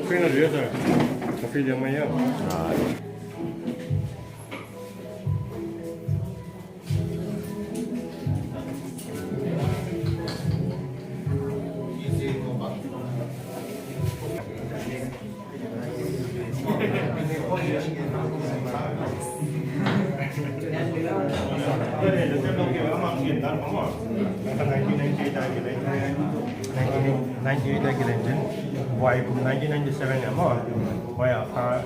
Kaya na dito, kafe lang maya. Why 1997 ya mo why ka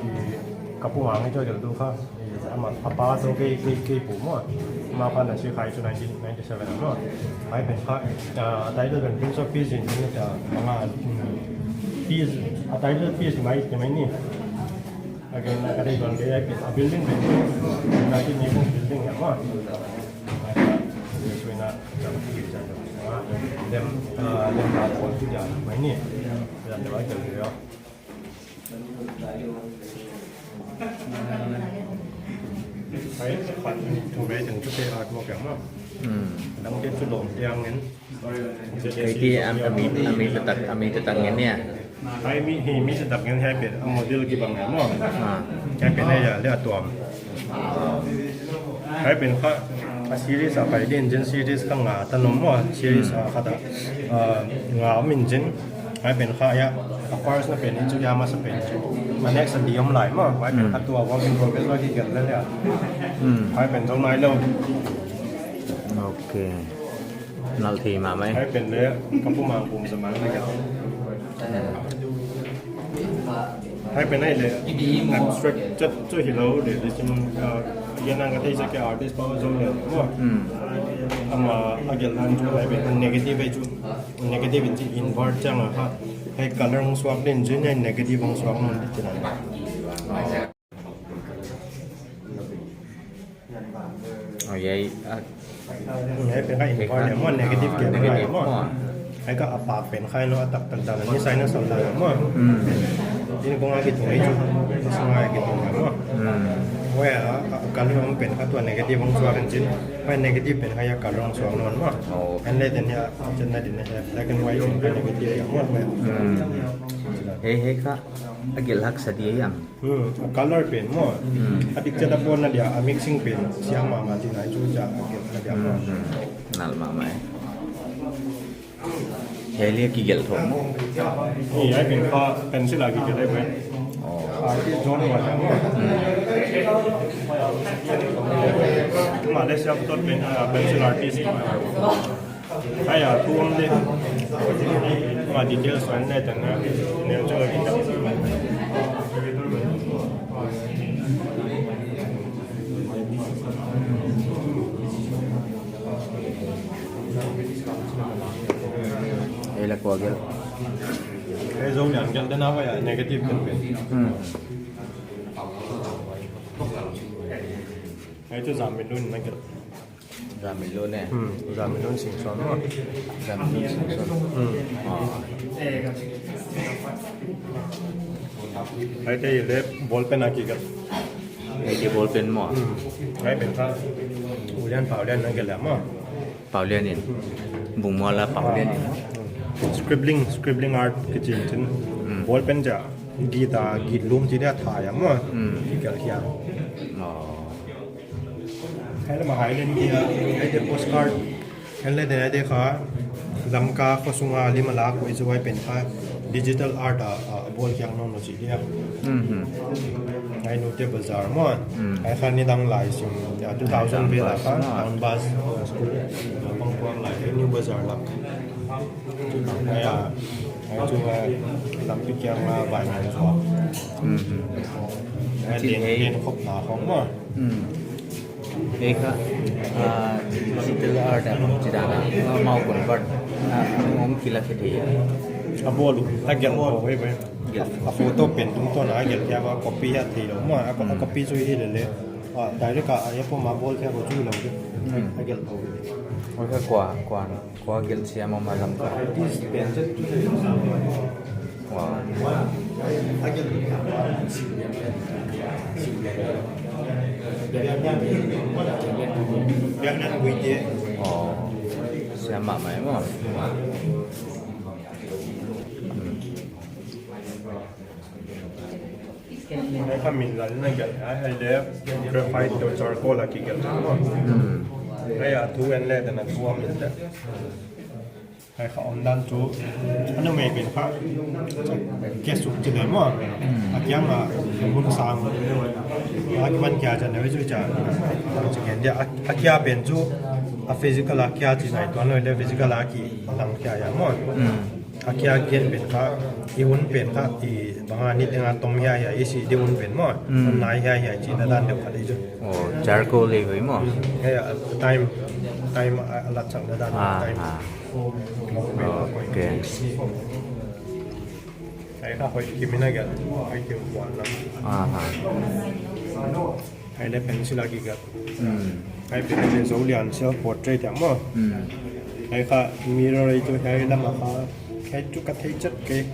kapung ang ito gitu ka ama papa so ke pu mo ma pa na si khai 1997 mo ai ben ka dai de ben prince of peace in ni ta mga peace dai de peace mai te mai ni again na ka dai don ke a building ben na ki ni building ya mo so na dem la ko tu ja mai ni dan de ba ke yo phải khoản thu về từng chút tiền art một cái mà đóng tiền chút lộn tiền ngắn cái kia ami tetap ngene hay mi sẽ tập ngắn hay biệt ông model cái bằng ngắn mà cái bên này là lẽ tuồng hay bên khác series à phải điện chân series các ngã tân nôm mà series à khác ngã mình chân hay bên khác ya of course nó bên chú ya mà sẽ bên mà next đi ông lại mà phải bên khácตัว work in progress ว่าที่เกิดแล้วเนี่ยให้เป็นต้นไม้แล้ว โอเคนาทีมาไหม ให้เป็นเลยกับผู้มังคุมสมังนะครับให้เป็นได้เลย abstract จะช่วยให้เราเดี๋ยวจะยังนั่งกันที่จะแก่ artist เพราะว่าจงเลยว่าเอามาเอาเกี่ยวกับจุดอะไรเป็น negative ไปจุด negative เป็นที่ invert จังอะครับให้ color ของ swap เด่นจุดให้ negative ของ swap มันจะนั่นเอายัยให้เป็นค่า invert เนี่ยมัน negative เกี่ยวกับอะไรมั้งให้ก็อัปปาเป็นค่าโน้ตตัดต่างๆนี่ไซน์นั่นสำคัญมั้งini kung agit mo ito semua agit mo mo wah kalau orang pen atau negatif orang suara jin pen negatif pen kayak kalau orang suara non mo and lain dia jenis jenis lain why pen negatif yang mo hei kak agil hak sedia yang color pen mo adik cerita pun dia mixing pen siapa mati na juga agit dia mo nal mama Helia gigel thong. Iya, aiเป็นข้อpencil lagi gigelได้ไหมที่โจนหัวจังมาได้เสียบต้นเป็นpencil artist ใครอยากทุ่มดิมาดีเทลสวนได้จังนะเนี่ยเจอกินจังHelia kuagel. Cái dấu nhãn nhận đến nào vậy negative cần biến. Cái chỗ giảm mình luôn này kìa. Giảm mình luôn nè. Giảm mình luôn xỉn xoắn rồi. Giảm mình luôn xỉn xoắn. Cái đây là ball pen này kìa. ไอ้ที่บอลเป็นหมอ ให้เป็นพระอุเลียนเป่าเลียนนั่นกันแหละมั้ง เป่าเรียนเนี่ยบุงมัวละเป่าเรียนเนี่ย scribbling art ก็จริงจริงบอลเป็นจะกีดลุ่มที่ได้ถ่ายอ่ะมั้งที่เกิดขึ้น อ๋อ ให้เรามาหายเล่นเดียให้เด็กโพสการ์ดให้เล่นได้เด็กค่ะลำกาข้อสุงาลิมาลาคุยจะไว้เป็นค่ะดิจิทัลอาร์ตบอลยังน้องโนจิเดียให้นูเตบาซาร์มั้งให้ค่ะนี่ดังหลายสิ่ง2000เวลาค่ะดังบัสสกูลบางพวกหลายนิวบาซาร์ลักให้จูว่าลำพิจารณาบ่ายงานสอบให้เรียนครบหนาของมั้ง एक digital art jidana mau convert ngom kila kheti abolu agel mo we we a photo pen tum to na agel kya ba copy ya thi lo ma a copy chu hi le direct ka ya po ma bol kya ko chu lo ke agel mo oi ka kwa gel sia ma lam ka this pen just wow agel biar nan we je oh sia ma mai mo ให้ข้ามินลันนั่นกันให้เล็บเรื่องไฟตัวจอร์โก้ละกี่กันทั้งหมดให้ทุกอันแรกแต่นั้นท่วมเลยให้เขาอันดันจูอันนั้นไม่เป็นพระแกสุดจะเลยมั้งอาเกียงอ่ะมุ่งสร้างอาเกียมันแกจะเนี่ยจะจะเห็นเดียอาเกียเป็นจูฟิสิกอลอาเกียที่ไหนตัวนั้นเลยฟิสิกอลอากีหลังแกอย่างมั้งอาเกียเกียนเป็นพระอีวุ้นเป็นพระอีบางอันนี้งานต้มยาใหญ่สิดีวุ้นเป็นมั้งมันนายใหญ่จีนด้านเดียวกันเลยจู oh charcoal le oi mo ให้time หลักจากด้านtime okay ไอ้ข้าคอยกินไม่น่ากันไอ้เกี่ยวหวานแล้วไอ้เล็บเป็นศิลากิกันไอ้เป็นโซเลียนเซลล์พอร์เทรตอย่างมั้งไอ้ข้ามีอะไรตัวไอ้ลำมาข้าแค่จุกกระเทยจัดเกะ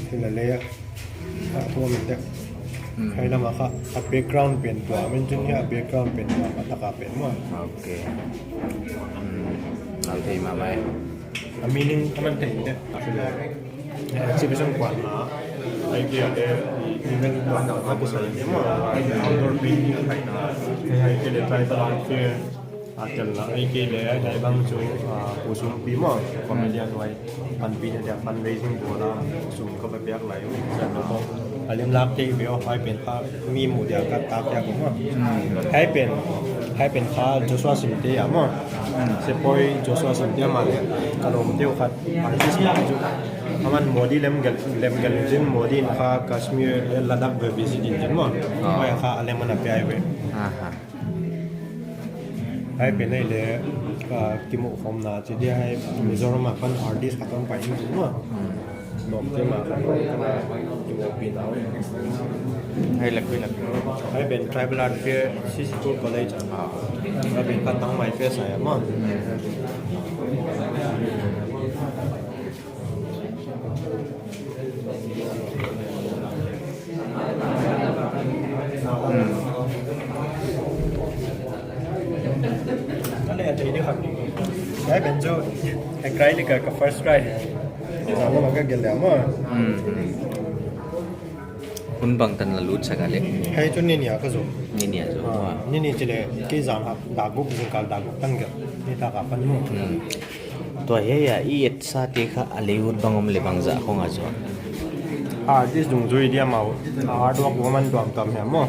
ที่ละเล่ทั่วมันเด็กไอ้ลำมาข้าแบ็กกราวด์เป็นตัวมันจึงเนี่ยแบ็กกราวด์เป็นตัวตะกาเป็นมั้ง okayเอาที่มาไหม meaning มันถึงเนี่ยexhibition กว่านะไอ้เกี่ยวกับevent กว่านะก็คือเนี่ยมั้ง outdoor painting ไทยนะไอ้เกี่ยวกับ tribal art fair อาจจะละไอ้เกี่ยวกับไอ้บางช่วงผู้สูงปีมั้งคอมเมดี้ด้วยพันปีเนี่ยพัน raising บัวละสูงก็ไปเบียกไหลแล้วก็เรื่องรักที่เบี้ยวให้เป็นภาพมีหมู่เดียวกันตากยากมั้งให้เป็นภาพโจชัวสิมเตียมั้งเสพอยโจชัวสิมเตียมาเนี่ยกระลมเที่ยวขัดอาร์ติสต์มาจุมันโมดีเล่มกันจริงโมดีนะคะแคชเมียร์ลัดดักเบบี้สิจริงมั้งไม่ค่ะอะไรมันอะไรไปให้เป็นได้เลยกิมุขอมนาจะได้ให้มิโซรามาเป็นอาร์ติสต์ขัดต้องไปจริงมั้งบอกที่มาครับกิมุปีนเอาให้หลักให้เป็น tribal art fair ซิสตูคอลเลจแล้วเป็นการตั้งใหม่เฟสใส่มั้งนั่นแหละจะดีครับให้เป็นจูไอ้ไกด์นี่กับ first try เราก็มันก็เกินแล้วมั้งคุณบางตันละลุดสักอะไรให้จุนนี่เนี่ยก็สูนี่จ้ะนี่จะเลยกี่จานครับดากุกจึงการดากุกตั้งกันนี่ตากับปันมุ่งตัวเฮียอีเอ็ดซาติค่ะอะไรวุฒิบางอมเลบังจ้ะของอาจารย์ที่จุงจุยเดียมาอาร์ตวอล์กมันตัวตามเหรอมั้ง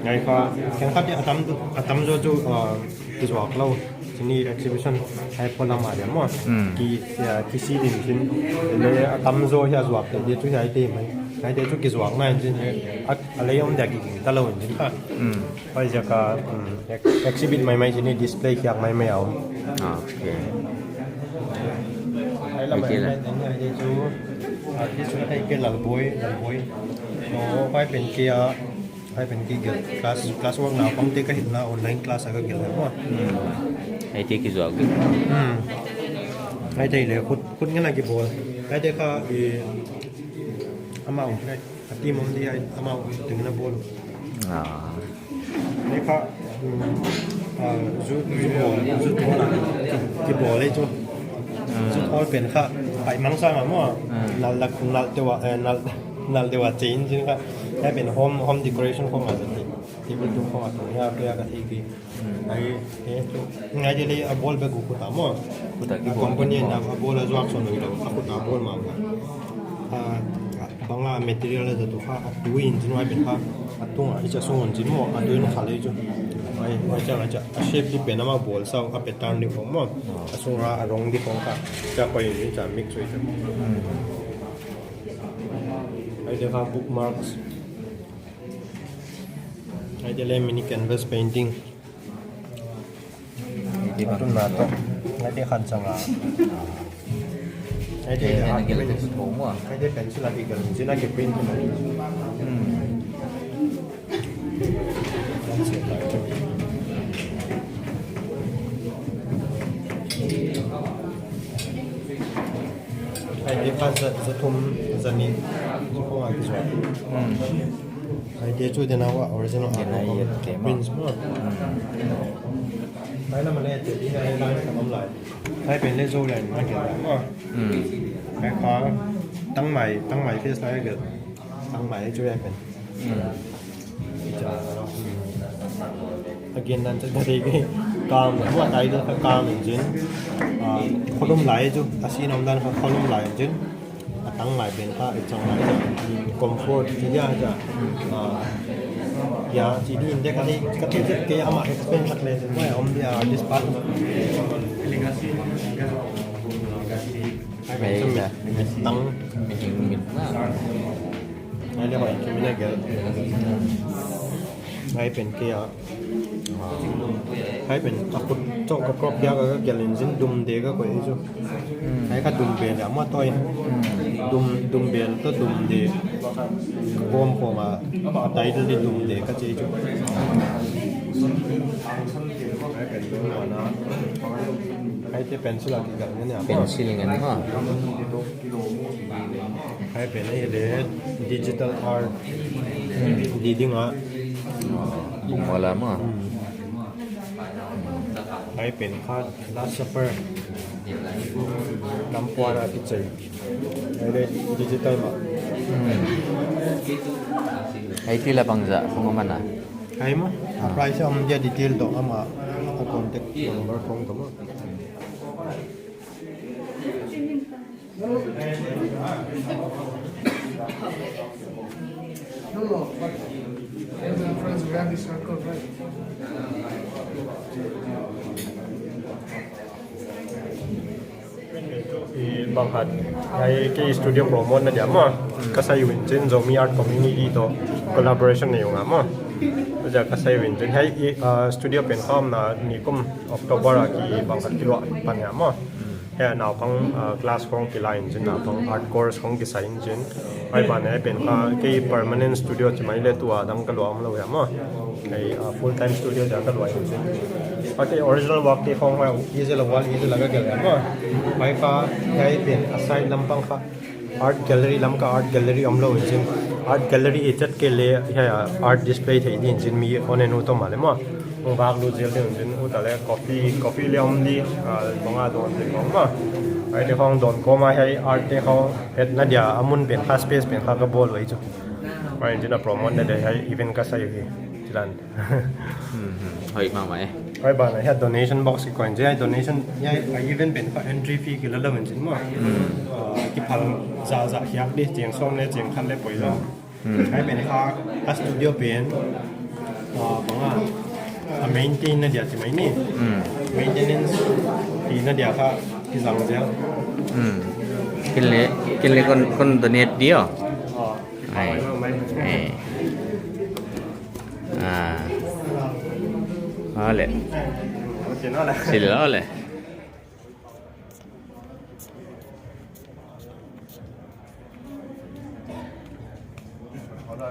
ไงก็แข่งขันที่อาตัมจูที่จวกเราที่นี่ exhibition ให้พลังมาเดี๋ยวมั้งกี่ซีดินที่เลยอาตัมจูที่จวกแต่เดี๋ยวจุยให้เต็มไหมให้เดี๋ยวจุยกี่จวกนั่นจริงๆอะไรยังเด็กอีกตลอดจริงค่ะไปจากการ exhibit ใหม่ๆที่นี่ display อยากไม่เอาโอเคให้เราไม่ได้ให้เดี๋ยวจุที่จุยให้เกี่ยวกับบุยโอ้ไปเป็นเกี่ยวให้เป็นกี่เกี่ยวคลาสว่างหนาวบางทีก็เห็นนะออนไลน์คลาสก็เกี่ยวแล้วมั้งให้ที่กี่จวกให้ใจเลยคุณงั้นอะไรกี่บอลให้ใจก็อามาได้ตีมุมที่ให้อามาถึงนะบอล นี่ก็จุดโทษกี่บ่อเลยจุดโทษเป็นค่ะไปมังสวิรัตินั่นเดี๋ยวจีนจริงค่ะให้เป็นโฮมเดคอเรชั่นของอาจจะที่เป็นตัวของอาจจะเนี่ยเพื่อกันที่ไอ้ไงจะเลยบอลไปกูคุตามอ่ะคอมพานีน่ะบอลจะวางส่วนหนึ่งแล้วคุตาบอลมาบางอ่ะเมทีเรียลจะตัวค่ะดูอินจินไว้เป็นค่ะตัวอ่ะที่จะส่งจินมั่วดูนขาเลยจุไว้จะเชฟที่เป็นน้ำมันบอลเศร้าอ่ะเป็นตามดีของมั่วส่งอารมณ์ดีของค่ะจะไปอยู่จะมิกซ์ไว้จุไอ้เดี๋ยวค่ะ bookmarks ไอ้เดี๋ยวเล่น mini canvas painting ตุนนาโตไอ้เดี๋ยวขันจังอ่ะไอ้เดี๋ยวไอ้เดี๋ยวเป็นสุดละอีกกันจิน่าเก็บเป็นขึ้นมาเสียดายจังไอ้เดี๋ยวจะทุ่มจะนี่จะคงอะไรส่วนไอ้เดี๋ยวช่วยเดี๋ยวนะว่า original art prints มั้งไอ้นั่นมันเนี่ยที่ไอ้ร้านทำอะไรไอ้เป็นเล่โซ่เลยน่าเกลียดมั้งไอ้ข้าตั้งใหม่ที่ใช้เกิดตั้งใหม่ให้ช่วยเป็นจะagain นั่นจะได้กี่กามเนี่ยว่าไอ้เรื่องกามจริงคนรุ่มไหลจุอาชีพน้องดันคนรุ่มไหลจริงตั้งใหม่เป็นข้าอีกจังหวะจะคอมฟอร์ตที่ยากจะยาจีดีอินเด็กกันที่จะเกี่ยมาให้เป็นสักเลยว่าอมเดียดิสพาร์ตไม่จะตั้งไม่ถึงมิดมากไอ้เรื่องอะไรที่ไม่ได้เกี่ยวไอ้เป็นเกี่ยวให้เป็นตะกุดโจ๊กกรอบยาก็เกี่ยวลิ้นจิ้นดุมเด็กก็กว่าไอ้จุให้ข้าดุมเบลอะมาต่อยดุมเบลก็ดุมเด็กโฮมมาไตที่ดุมเด็กก็เจ๊จุให้เป็นตัวหน้าให้ที่เป็นสุรากิกันเนี่ยเป็นซิลิงันฮะให้เป็นไอ้เด็กดิจิทัลอาร์ตดีดิ้งอ่ะบุ้งวอลามะให้เป็นค่าลาสเปอร์น้ำปวานาพิจัยให้ได้ดิจิทัลมาไอ้ที่ละบังจะพวกมันนะให้มั้ย price อมจะดีเทลต่อมาเอาคอนแทคนัมเบอร์ของตัวมั้งfriends around this circle, right? บางฮัดไอ้ที่สตูดิโอโปรโมทนั่นเดี๋ยวมั้งก็ใช้วินเจนโซมีอาร์ตคอมมูนิตี้ต่อ collaboration ในอยู่มั้งจะก็ใช้วินเจนให้สตูดิโอเป็นข้อมนะมีกุมออกตัวบาร์กีบางฮัดกิโลปัญญามั้งแค่หน้าของคลาสของกีฬาอินจินหน้าของอาร์ตคอร์สของดีไซน์อินจินไอ้บ้านนี้เป็นที่ permanent studio จะไม่เล่ตัวดังกระโดดมาเลยมั้งไอ้ full time studio จะกระโดดอินจินไอ้ original work ที่ของเราeasy ละวันeasy ละก็เกิดมั้งไม่ฟ้าไอ้เป็น aside ลำพังฟ้า art gallery ลำก็ art gallery อมเราอินจิน art gallery จัดเกลี่ยให้ art display ที่อินจินมีคนในนู้นตัวมาเลยมั้งผมบางรูเจลเนี่ยจริงอุตส่าห์เลย coffee เลี้ยงดีบางโดนเด็กของมาไอ้เด็กของโดนก็มาให้ art เด็กเขาเห็นนั่นเดียวอามุนเป็น class space เป็น class กระบอกไว้จุมาจริงๆนะโปรโมทได้ให้ event ก็ใส่ที่ร้านเฮ้ยมาไหมไอ้บ้านไหนให้ donation box ก่อนจะให้ donation ให้ไอ้ event เป็น entry fee กี่ละเริ่มจริงมั้งที่พังจะเฮียบดิเจียงส่งเนี่ยเจียงคันเลยปล่อยแล้วให้เป็นค่า studio เป็นของmaintain นั่นเดียวใช่ไหมนี่maintenance ที่นั่นเดียวค่ะที่สั่งเสียกินเลยคนตัวเน็ตเดียวไอ้เลยสิแล้วเลยเขาได้